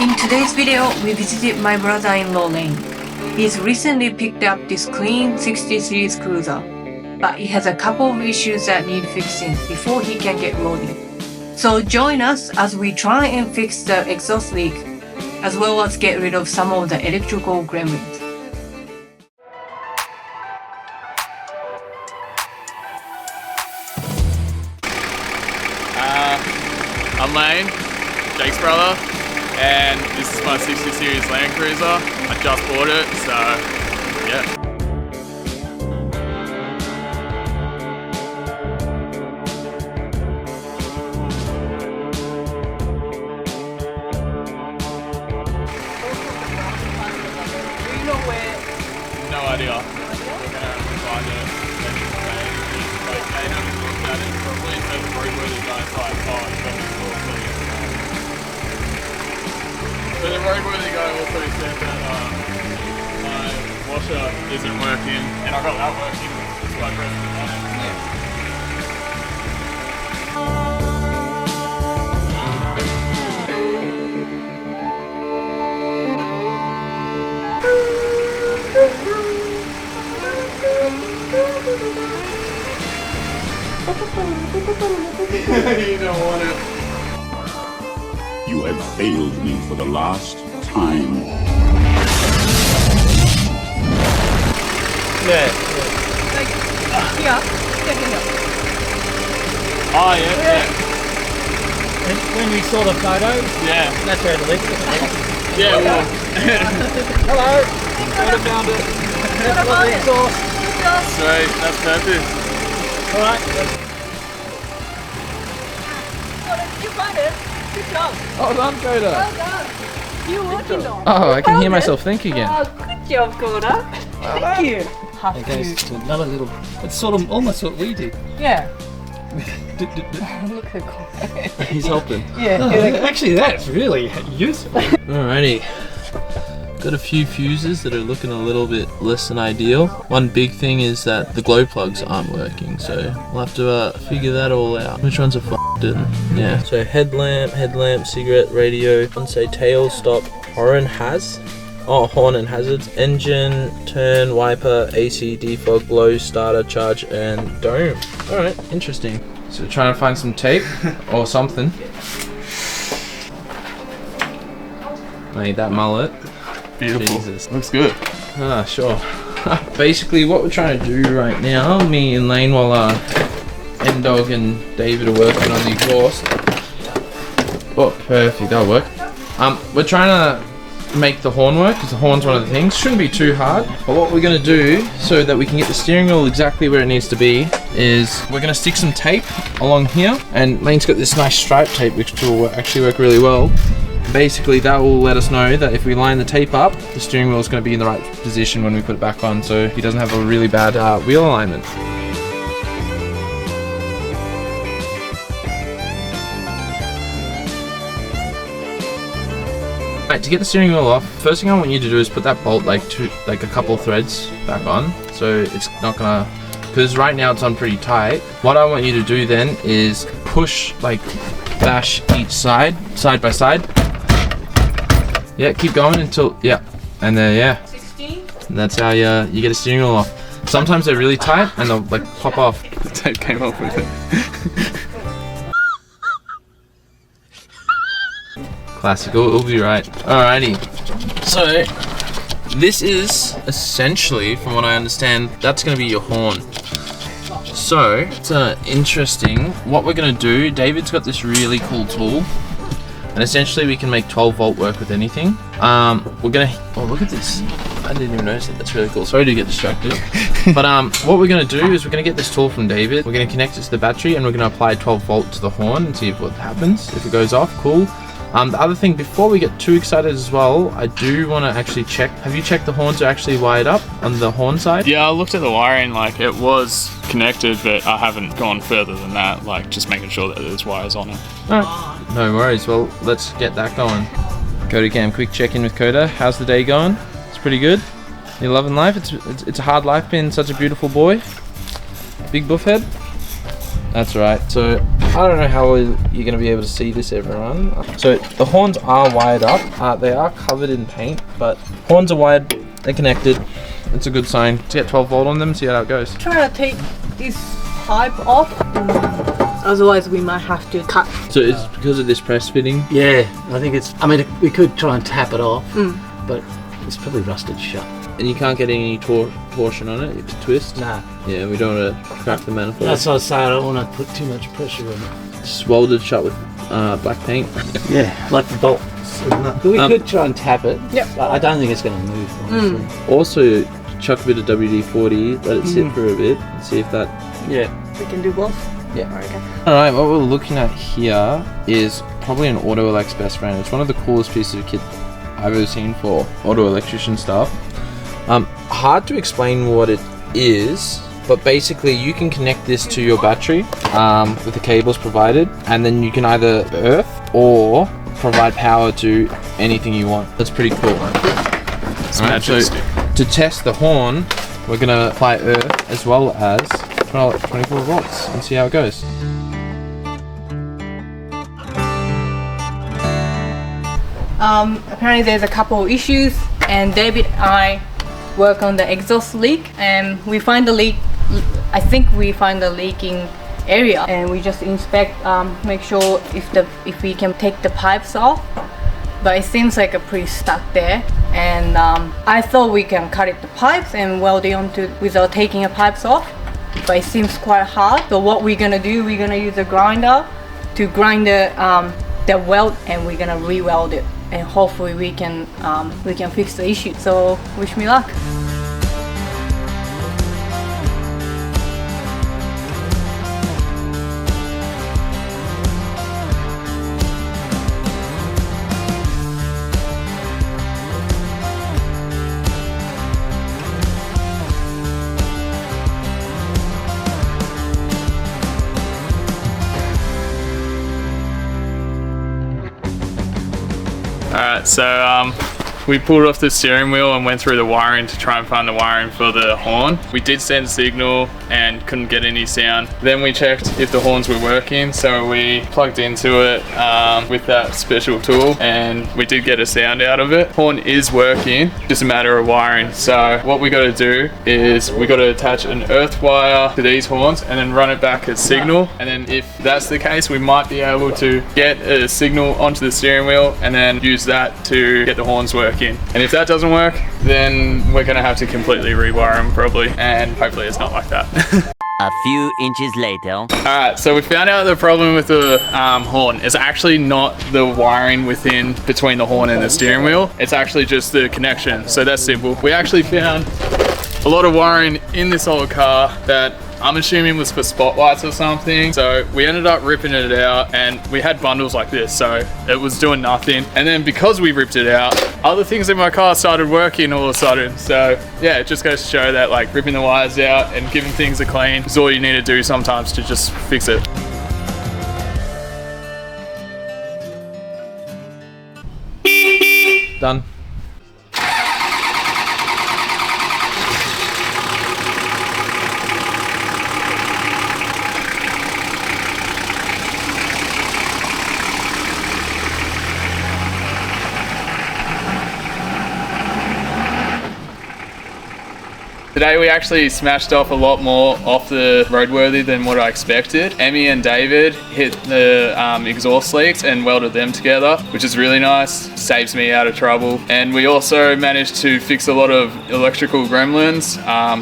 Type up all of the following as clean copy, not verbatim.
In today's video, we visited my brother-in-law Lane. He's recently picked up this clean 60 series cruiser, but it has a couple of issues that need fixing before he can get roady. So join us as we try and fix the exhaust leak, as well as get rid of some of the electrical gremlins. I'm Lane, Jake's brother, and this is my 60 series Landcruiser. I just bought it, so yeah. Do you know where? No idea. We're gonna have to find it. They haven't looked at it probably, so the roadworthy guy's like, oh, it's got to be cool. But the roadworthy guy also said that my washer isn't working, and I got that working, so I pressed it on it. You don't want it. You have failed me for the last time. Like, here. Oh yeah. When we saw the photos, Yeah. that's where the leak was. Yeah, well. Hello! Would have found it. That's what the exhaust. Sweet, that's perfect. Alright. You found it. Good job. Oh, done, Coda. Well done. You're working on. Oh, I can hear myself think again. Oh, good job, Coda. Thank you. It goes to another little. It's sort of almost what we did. Yeah. Look how cool. He's helping. Yeah. Actually, that's really useful. Alrighty. Got a few fuses that are looking a little bit less than ideal. One big thing is that the glow plugs aren't working, so we'll have to figure that all out. Which ones are f***ed in? Yeah. So headlamp, cigarette, radio, say tail, stop, horn and hazards, engine, turn, wiper, AC, defog, blow, starter, charge, and dome. Alright, interesting. So we're trying to find some tape or something. Made that mullet. Beautiful. Jesus. Looks good. Ah, sure. Basically, what we're trying to do right now, me and Lane, while N-Dog and David are working on the exhaust. Oh, perfect. That'll work. We're trying to make the horn work, because the horn's one of the things. Shouldn't be too hard. But what we're going to do, so that we can get the steering wheel exactly where it needs to be, is we're going to stick some tape along here. And Lane's got this nice stripe tape, which will actually work really well. Basically, that will let us know that if we line the tape up, the steering wheel is going to be in the right position when we put it back on, so he doesn't have a really bad wheel alignment. Right, to get the steering wheel off, first thing I want you to do is put that bolt like a couple of threads back on, so it's not gonna, because right now it's on pretty tight. What I want you to do then is push, like bash each side by side. Yeah, keep going until, yeah, and then yeah, 16. and that's how you get a steering wheel off. Sometimes they're really tight and they'll like pop off. The tape came off with it. Classic, it'll be right. Alrighty, so this is essentially, from what I understand, that's going to be your horn. So it's interesting. What we're going to do, David's got this really cool tool. And essentially we can make 12 volt work with anything. We're gonna, oh look at this. I didn't even notice it, that's really cool. Sorry to get distracted. But what we're gonna do is we're gonna get this tool from David. We're gonna connect it to the battery and we're gonna apply 12 volt to the horn and see what happens. If it goes off, cool. The other thing, before we get too excited as well, I do want to actually check. Have you checked the horns are actually wired up on the horn side? Yeah, I looked at the wiring, like it was connected, but I haven't gone further than that, like just making sure that there's wires on it. Alright, no worries. Well, let's get that going. Coda Cam, quick check in with Coda. How's the day going? It's pretty good. You loving life? It's a hard life being such a beautiful boy. Big buff head. That's right. So I don't know how you're going to be able to see this, everyone. So the horns are wired up. They are covered in paint, but horns are wired. They're connected. It's a good sign. To get 12 volt on them, see how it goes. Try to take this pipe off. Otherwise, we might have to cut. So it's because of this press fitting? Yeah, I think it's. I mean, we could try and tap it off, but it's probably rusted shut. And you can't get any torsion on it, you have to twist? Nah. Yeah, we don't want to crack the manifold. That's what I was saying, I don't want to put too much pressure on it. It's welded shut with black paint. Yeah, like the bolts. We could try and tap it. Yep. But I don't think it's going to move, honestly. Also, chuck a bit of WD-40, let it sit for a bit, and see if that... Yeah. We can do both. Yeah. Okay. Alright, what we're looking at here is probably an auto elec's best friend. It's one of the coolest pieces of kit I've ever seen for auto electrician stuff. Hard to explain what it is, but basically you can connect this to your battery with the cables provided, and then you can either earth or provide power to anything you want. That's pretty cool. Alright, so to test the horn, we're going to apply earth as well as 24 volts and see how it goes. Apparently there's a couple of issues, and David and I work on the exhaust leak, and we find the leak. I think we find the leaking area, and we just inspect, make sure if we can take the pipes off. But it seems like a pretty stuck there, and I thought we can cut the pipes and weld it onto without taking the pipes off, but it seems quite hard. So what we're gonna do, we're gonna use a grinder to grind the weld, and we're gonna re-weld it, and hopefully we can fix the issue. So wish me luck. Alright, so we pulled off the steering wheel and went through the wiring to try and find the wiring for the horn. We did send a signal and couldn't get any sound. Then we checked if the horns were working, so we plugged into it with that special tool, and we did get a sound out of it. Horn is working, just a matter of wiring. So what we got to do is we got to attach an earth wire to these horns and then run it back as signal. And then if that's the case, we might be able to get a signal onto the steering wheel and then use that to get the horns working. And if that doesn't work, then we're gonna have to completely rewire them probably, and hopefully it's not like that. A few inches later. Alright, so we found out the problem with the horn is actually not the wiring between the horn and the steering wheel. It's actually just the connection. So that's simple. We actually found a lot of wiring in this old car that I'm assuming was for spotlights or something. So we ended up ripping it out, and we had bundles like this, so it was doing nothing. And then because we ripped it out, other things in my car started working all of a sudden. So yeah, it just goes to show that like ripping the wires out and giving things a clean is all you need to do sometimes to just fix it. Done. Today we actually smashed off a lot more off the roadworthy than what I expected. Emmy and David hit the exhaust leaks and welded them together, which is really nice, saves me out of trouble. And we also managed to fix a lot of electrical gremlins,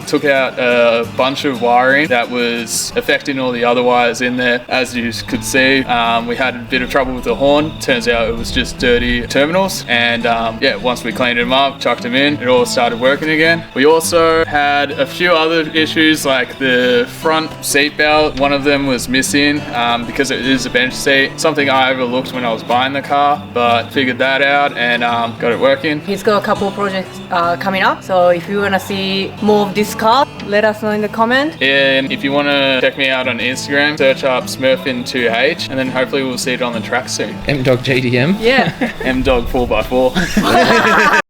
took out a bunch of wiring that was affecting all the other wires in there. As you could see, we had a bit of trouble with the horn. Turns out it was just dirty terminals. And yeah, once we cleaned them up, chucked them in, it all started working again. We also had a few other issues, like the front seat belt. One of them was missing because it is a bench seat, something I overlooked when I was buying the car, but figured that out and got it working. He's got a couple of projects coming up, so if you want to see more of this car, let us know in the comment. And if you want to check me out on Instagram, search up Smurfin2H, and then hopefully we'll see it on the track soon. M-Dog JDM? Yeah. M-Dog 4x4.